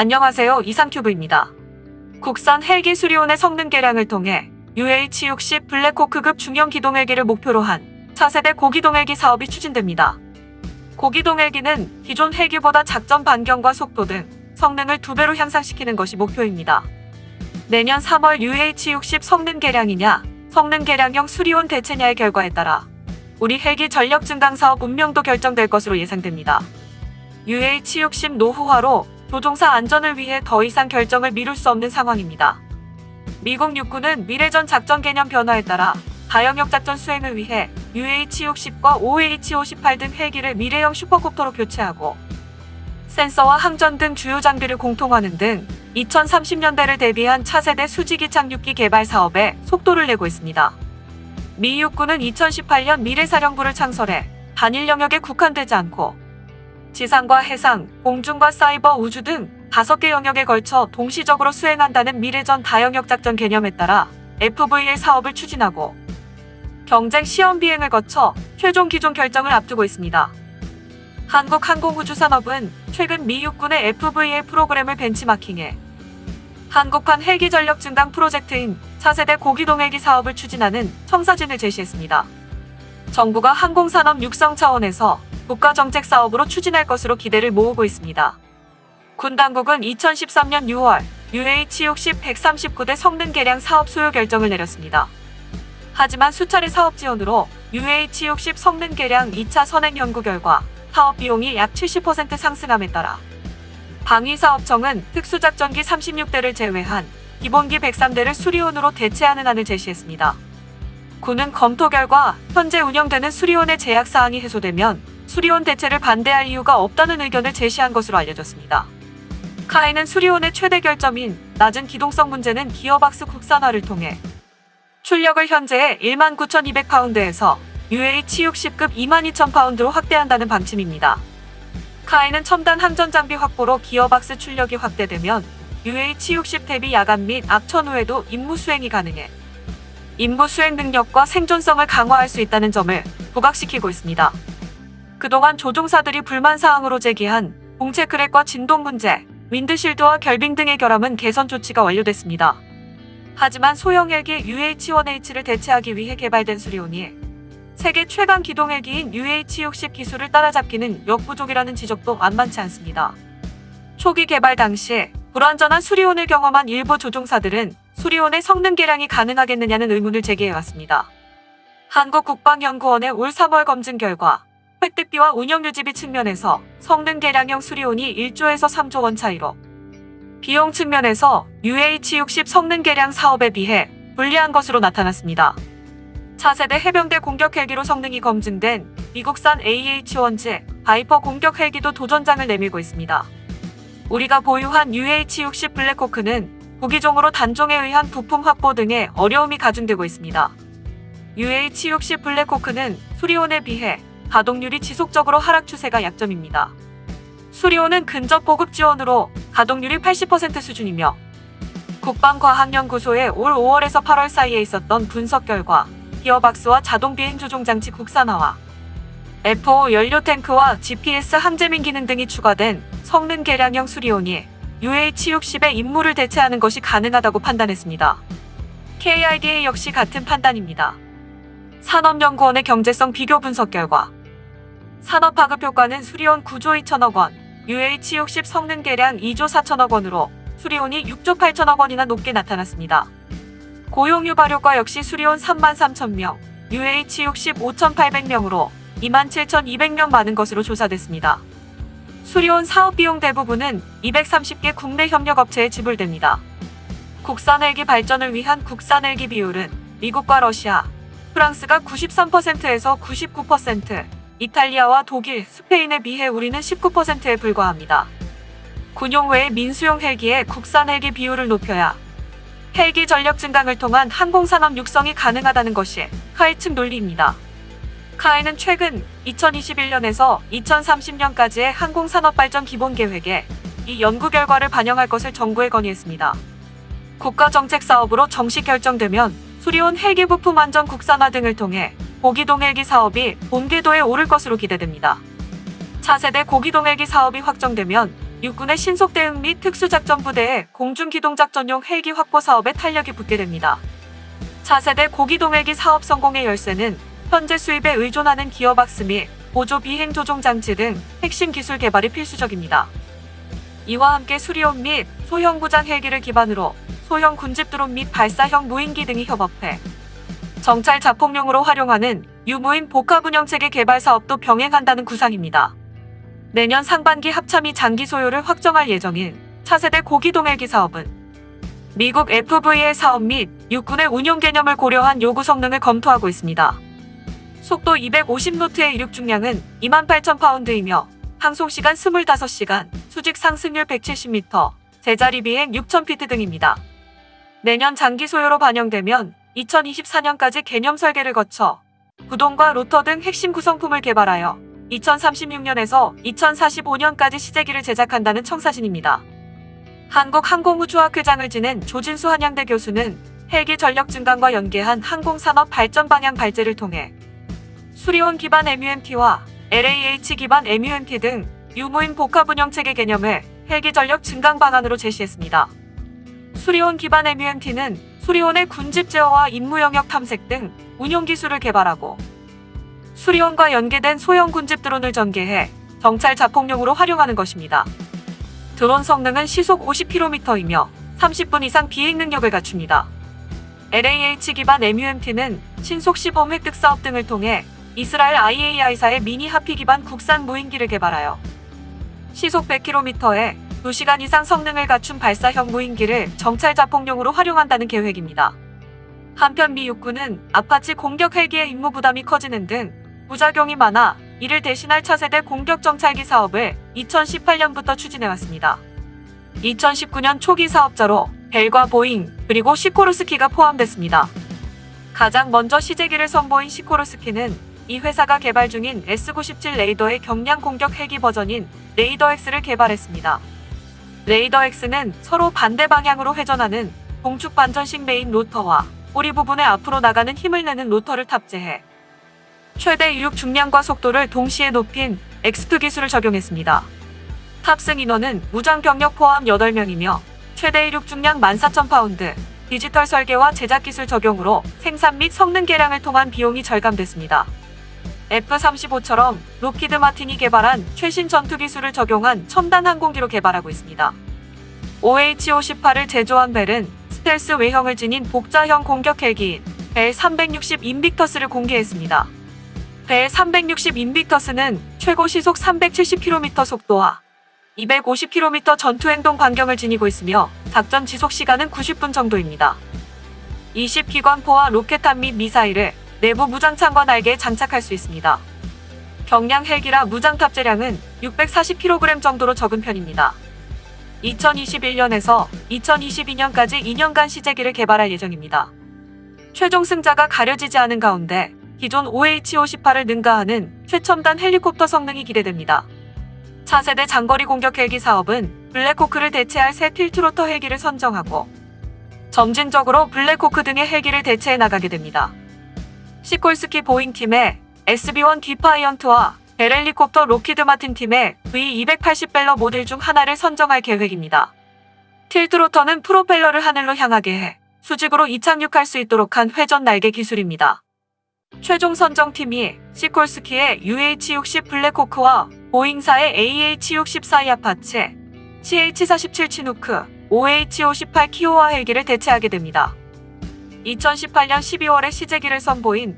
안녕하세요. 이상큐브입니다. 국산 헬기 수리온의 성능 개량을 통해 UH-60 블랙호크급 중형 기동 헬기를 목표로 한 차세대 고기동 헬기 사업이 추진됩니다. 고기동 헬기는 기존 헬기보다 작전 반경과 속도 등 성능을 2배로 향상시키는 것이 목표입니다. 내년 3월 UH-60 성능 개량이냐, 성능 개량형 수리온 대체냐의 결과에 따라 우리 헬기 전력 증강 사업 운명도 결정될 것으로 예상됩니다. UH-60 노후화로 조종사 안전을 위해 더 이상 결정을 미룰 수 없는 상황입니다. 미국 육군은 미래전 작전 개념 변화에 따라 다영역 작전 수행을 위해 UH-60과 OH-58 등 헬기를 미래형 슈퍼콥터로 교체하고 센서와 항전 등 주요 장비를 공통화하는 등 2030년대를 대비한 차세대 수직이 착륙기 개발 사업에 속도를 내고 있습니다. 미 육군은 2018년 미래사령부를 창설해 단일 영역에 국한되지 않고 지상과 해상, 공중과 사이버, 우주 등 5개 영역에 걸쳐 동시적으로 수행한다는 미래전 다영역 작전 개념에 따라 FVA 사업을 추진하고 경쟁 시험 비행을 거쳐 최종 기종 결정을 앞두고 있습니다. 한국항공우주산업은 최근 미 육군의 FVA 프로그램을 벤치마킹해 한국판 헬기 전력 증강 프로젝트인 차세대 고기동 헬기 사업을 추진하는 청사진을 제시했습니다. 정부가 항공산업 육성 차원에서 국가정책 사업으로 추진할 것으로 기대를 모으고 있습니다. 군 당국은 2013년 6월 UH-60 139대 성능 개량 사업 소요 결정을 내렸습니다. 하지만 수차례 사업 지원으로 UH-60 성능 개량 2차 선행 연구 결과 사업 비용이 약 70% 상승함에 따라 방위사업청은 특수작전기 36대를 제외한 기본기 103대를 수리온으로 대체하는 안을 제시했습니다. 군은 검토 결과 현재 운영되는 수리온의 제약사항이 해소되면 수리온 대체를 반대할 이유가 없다는 의견을 제시한 것으로 알려졌습니다. 카이는 수리온의 최대 결점인 낮은 기동성 문제는 기어박스 국산화를 통해 출력을 현재의 19,200파운드에서 UH-60급 22,000파운드로 확대한다는 방침입니다. 카이는 첨단 항전 장비 확보로 기어박스 출력이 확대되면 UH-60 대비 야간 및 악천 후에도 임무 수행이 가능해 임무 수행 능력과 생존성을 강화할 수 있다는 점을 부각시키고 있습니다. 그동안 조종사들이 불만사항으로 제기한 공체 크랙과 진동 문제, 윈드실드와 결빙 등의 결함은 개선 조치가 완료됐습니다. 하지만 소형 헬기 UH-1H를 대체하기 위해 개발된 수리온이 세계 최강 기동 헬기인 UH-60 기술을 따라잡기는 역부족이라는 지적도 만만치 않습니다. 초기 개발 당시 불완전한 수리온을 경험한 일부 조종사들은 수리온의 성능 개량이 가능하겠느냐는 의문을 제기해왔습니다. 한국국방연구원의 올 3월 검증 결과 획득비와 운영유지비 측면에서 성능 개량형 수리온이 1조에서 3조 원 차이로 비용 측면에서 UH-60 성능 개량 사업에 비해 불리한 것으로 나타났습니다. 차세대 해병대 공격 헬기로 성능이 검증된 미국산 AH-1G 바이퍼 공격 헬기도 도전장을 내밀고 있습니다. 우리가 보유한 UH-60 블랙호크는 구기종으로 단종에 의한 부품 확보 등의 어려움이 가중되고 있습니다. UH-60 블랙호크는 수리온에 비해 가동률이 지속적으로 하락 추세가 약점입니다. 수리온은 근접 보급 지원으로 가동률이 80% 수준이며 국방과학연구소의 올 5월에서 8월 사이에 있었던 분석 결과 기어박스와 자동 비행 조종 장치 국산화와 F5 연료 탱크와 GPS 항제민 기능 등이 추가된 성능 개량형 수리온이 UH-60의 임무를 대체하는 것이 가능하다고 판단했습니다. KIDA 역시 같은 판단입니다. 산업연구원의 경제성 비교 분석 결과 산업파급 효과는 수리온 9조 2천억 원, UH-60 성능 개량 2조 4천억 원으로 수리온이 6조 8천억 원이나 높게 나타났습니다. 고용 유발 효과 역시 수리온 33,000명, UH-60 5,800명으로 27,200명 많은 것으로 조사됐습니다. 수리온 사업 비용 대부분은 230개 국내 협력업체에 지불됩니다. 국산 헬기 발전을 위한 국산 헬기 비율은 미국과 러시아, 프랑스가 93%에서 99%, 이탈리아와 독일, 스페인에 비해 우리는 19%에 불과합니다. 군용 외의 민수용 헬기의 국산 헬기 비율을 높여야 헬기 전력 증강을 통한 항공산업 육성이 가능하다는 것이 카이 측 논리입니다. 카이는 최근 2021년에서 2030년까지의 항공산업 발전 기본 계획에 이 연구 결과를 반영할 것을 정부에 건의했습니다. 국가정책 사업으로 정식 결정되면 수리온 헬기 부품 안전 국산화 등을 통해 고기동 헬기 사업이 본궤도에 오를 것으로 기대됩니다. 차세대 고기동 헬기 사업이 확정되면 육군의 신속대응 및 특수작전부대의 공중기동작전용 헬기 확보 사업에 탄력이 붙게 됩니다. 차세대 고기동헬기 사업 성공의 열쇠는 현재 수입에 의존하는 기어박스 및 보조 비행 조종 장치 등 핵심 기술 개발이 필수적입니다. 이와 함께 수리온 및 소형 무장 헬기를 기반으로 소형 군집 드론 및 발사형 무인기 등이 협업해 정찰 자폭용으로 활용하는 유무인 복합 운영체계 개발 사업도 병행한다는 구상입니다. 내년 상반기 합참이 장기 소요를 확정할 예정인 차세대 고기동헬기 사업은 미국 FVA 사업 및 육군의 운용 개념을 고려한 요구 성능을 검토하고 있습니다. 속도 250노트의 이륙 중량은 28,000파운드이며 항송시간 25시간, 수직 상승률 170m, 제자리 비행 6,000피트 등입니다. 내년 장기 소요로 반영되면 2024년까지 개념 설계를 거쳐 구동과 로터 등 핵심 구성품을 개발하여 2036년에서 2045년까지 시제기를 제작한다는 청사진입니다. 한국항공우주학회장을 지낸 조진수 한양대 교수는 헬기 전력 증강과 연계한 항공산업 발전 방향 발제를 통해 수리온 기반 MUMT와 LAH 기반 MUMT 등 유무인 복합 운영체계 개념을 헬기 전력 증강 방안으로 제시했습니다. 수리온 기반 MUMT는 수리온의 군집 제어와 임무 영역 탐색 등 운용 기술을 개발하고 수리온과 연계된 소형 군집 드론을 전개해 정찰 자폭용으로 활용하는 것입니다. 드론 성능은 시속 50km이며 30분 이상 비행 능력을 갖춥니다. LAH 기반 MUMT는 신속 시범 획득 사업 등을 통해 이스라엘 IAI사의 미니 하피 기반 국산 무인기를 개발하여 시속 100km에 2시간 이상 성능을 갖춘 발사형 무인기를 정찰 자폭용으로 활용한다는 계획입니다. 한편 미 육군은 아파치 공격 헬기의 임무 부담이 커지는 등 부작용이 많아 이를 대신할 차세대 공격 정찰기 사업을 2018년부터 추진해왔습니다. 2019년 초기 사업자로 벨과 보잉 그리고 시코르스키가 포함됐습니다. 가장 먼저 시제기를 선보인 시코르스키는 이 회사가 개발 중인 S-97 레이더의 경량 공격 헬기 버전인 레이더X를 개발했습니다. 레이더X는 서로 반대 방향으로 회전하는 공축 반전식 메인 로터와 꼬리 부분에 앞으로 나가는 힘을 내는 로터를 탑재해 최대 이륙 중량과 속도를 동시에 높인 X2 기술을 적용했습니다. 탑승 인원은 무장 병력 포함 8명이며 최대 이륙 중량 14,000파운드, 디지털 설계와 제작 기술 적용으로 생산 및 성능 개량을 통한 비용이 절감됐습니다. F-35처럼 록히드 마틴이 개발한 최신 전투 기술을 적용한 첨단 항공기로 개발하고 있습니다. OH-58을 제조한 벨은 스텔스 외형을 지닌 복자형 공격 헬기인 벨 360 인빅터스를 공개했습니다. 벨 360 인빅터스는 최고 시속 370km 속도와 250km 전투행동 반경을 지니고 있으며 작전 지속 시간은 90분 정도입니다. 20기관포와 로켓탄 및 미사일을 내부 무장창과 날개에 장착할 수 있습니다. 경량 헬기라 무장 탑재량은 640kg 정도로 적은 편입니다. 2021년에서 2022년까지 2년간 시제기를 개발할 예정입니다. 최종 승자가 가려지지 않은 가운데 기존 OH-58을 능가하는 최첨단 헬리콥터 성능이 기대됩니다. 차세대 장거리 공격 헬기 사업은 블랙호크를 대체할 새 틸트로터 헬기를 선정하고 점진적으로 블랙호크 등의 헬기를 대체해 나가게 됩니다. 시콜스키 보잉 팀의 SB-1 디파이언트와 벨 헬리콥터 록히드 마틴 팀의 V280 벨러 모델 중 하나를 선정할 계획입니다. 틸트로터는 프로펠러를 하늘로 향하게 해 수직으로 이착륙할 수 있도록 한 회전 날개 기술입니다. 최종 선정팀이 시콜스키의 UH-60 블랙호크와 보잉사의 AH-60 사이아파체, CH-47 치누크, OH-58 키오와 헬기를 대체하게 됩니다. 2018년 12월에 시제기를 선보인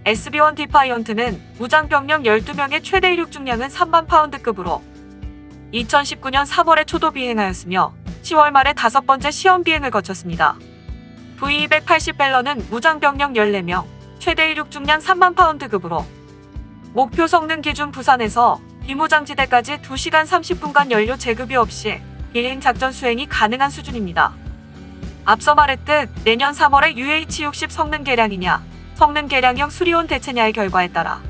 SB-1 디파이언트는 무장병력 12명의 최대 이륙 중량은 3만 파운드급으로 2019년 3월에 초도 비행하였으며 10월 말에 5번째 시험 비행을 거쳤습니다. V280 벨러는 무장병력 14명, 최대 이륙 중량 3만 파운드급으로 목표 성능 기준 부산에서 비무장지대까지 2시간 30분간 연료 제급이 없이 비행 작전 수행이 가능한 수준입니다. 앞서 말했듯 내년 3월에 UH-60 성능 개량이냐, 성능 개량형 수리온 대체냐의 결과에 따라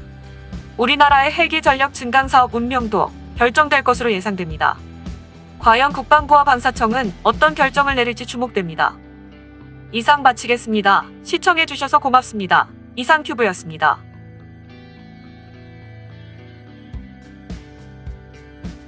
우리나라의 헬기 전력 증강 사업 운명도 결정될 것으로 예상됩니다. 과연 국방부와 방사청은 어떤 결정을 내릴지 주목됩니다. 이상 마치겠습니다. 시청해주셔서 고맙습니다. 이상튜브였습니다.